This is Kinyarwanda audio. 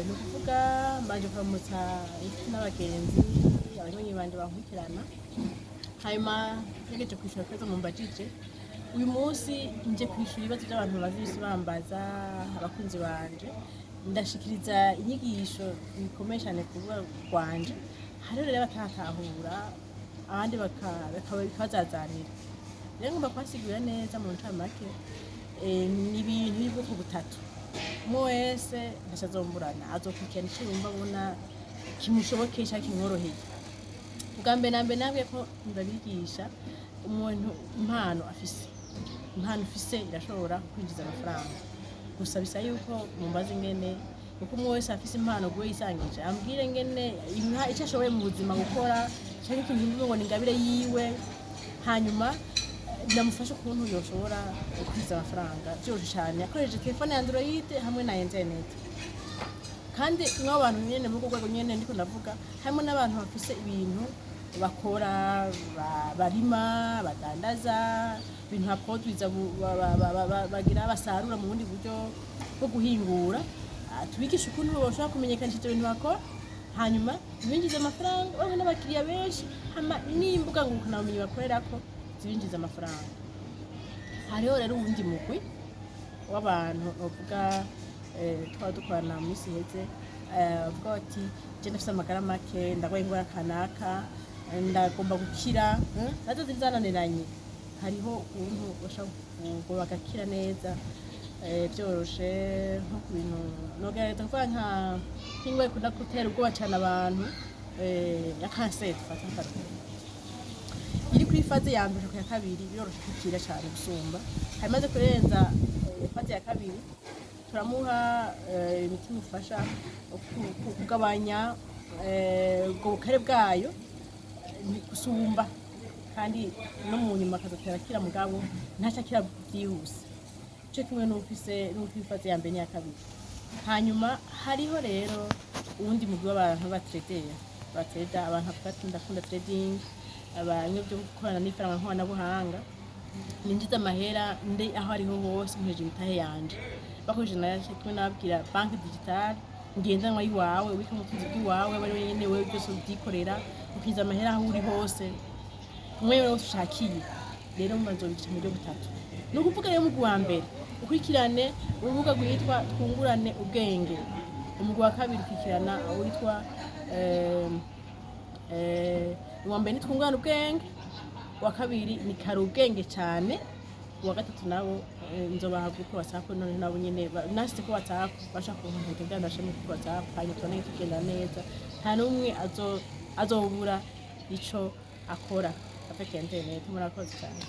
Ni ukuvuga mbanje kuramutsa inshuti n'abagenzi abanywanyi banje bankurikirana hanyuma ntegereje kwishura akabazo mumbajije uyu munsi nje kwishura ibibazo by'abantu bamaze imisi bambaza abakunzi banje ndashikiriza inyigisho bikomeye cyane ku rubuga rwanje hariho rero batahatahura abandi bakazazanira rero ngomba kubasigurira neza mu ncamake ni ibintu by'ubwoko butatu umwe wese ntashazomburana azokurikirana icyo yumva abona kimushobokeye cyangwa kimworoheye ubwa mbere na mbere nabwiye ko ndabigisha umuntu impano ufise irashobora kwinjiza amafaranga gusa bisa yuko mumbaza ingene kuko umwe wese afise impano guwe yisangije ambwire ngene icyo ashoboye mu buzima gukora cyangwa ikintu yumva ngo ni ingabire yiwe hanyuma ndamufasha ukuntu yoshobora kwinjiza amafaranga byoroshye cyane akoresheje telefone ya Android hamwe na internet kandi nk'abantu nyene mu rwego nyene ndiko ndavuga harimo n'abantu bafise ibintu bakora barima badandaza ibintu baproduiza bagira basarura mu bundi buryo bwo guhingura tubigisha ukuntu bashobora kumenyekanisha ibyo bintu bakora hanyuma binjiza amafaranga bamwe n'abakiriya benshi hama n'imbuga ngurukanabumenyi bakorerako zibinjiza amafaranga hariho rero uwundi mugwi w'abantu bavuga twaba dukorana mu minsi iheze bavuga bati je ndafise amagara make ndagwaye ingwara kanaka ndagomba gukira nazo zizananiranye hariho ukuntu bashobora bagakira neza byoroshe nko ku bintu nogerageza kuvuga nk'ingwara ikunda gutera ubwoba cyane abantu ya kanseri fata akaruguru iri kuri faze ya mbere ku ya kabiri biroroshe gukira cyane gusumba harimaze kurenza faze ya kabiri turamuha imiti imufasha kugabanya ubwo bukare bwayo gusumba kandi no mu nyuma akazatera akira mugabo ntacyo akira byihuse icyo kimwe n'uwifaze ya mbere n'iya kabiri hanyuma hariho rero uwundi mugwi w'abantu batreda abantu ndakunda trading abanye byo gukorana n'ifaranga nkoranabuhanga ninjiza amahera ndi aho ariho hose nkoresheje imitahe yanje bakoresheje nayo kimwe nababwira banki digitale ngendanwa yiwawe ubika mu tuzi bw'iwawe bari wenyine wewe byose ubyikorera ukinjiza amahera aho uri hose umwe wese ushakiye rero mbanzobigisha mu buryo butatu ni ukuvuga rero umugwi wa mbere ukurikirane urubuga rwitwa twungurane ubwenge umugwi wa kabiri ukurikirana witwa uwa mbere ni twungurane ubwenge uwa kabiri ni kare ubwenge cyane uwa gatatu nabo nzobaha kuri WhatsApp none nabo nyene nashyize kuri WhatsApp bashaka kuntu byandashe kuri WhatsApp hanyuma tubone tugenda neza nta n'umwe azobura ico akora afite internet murakoze cyane.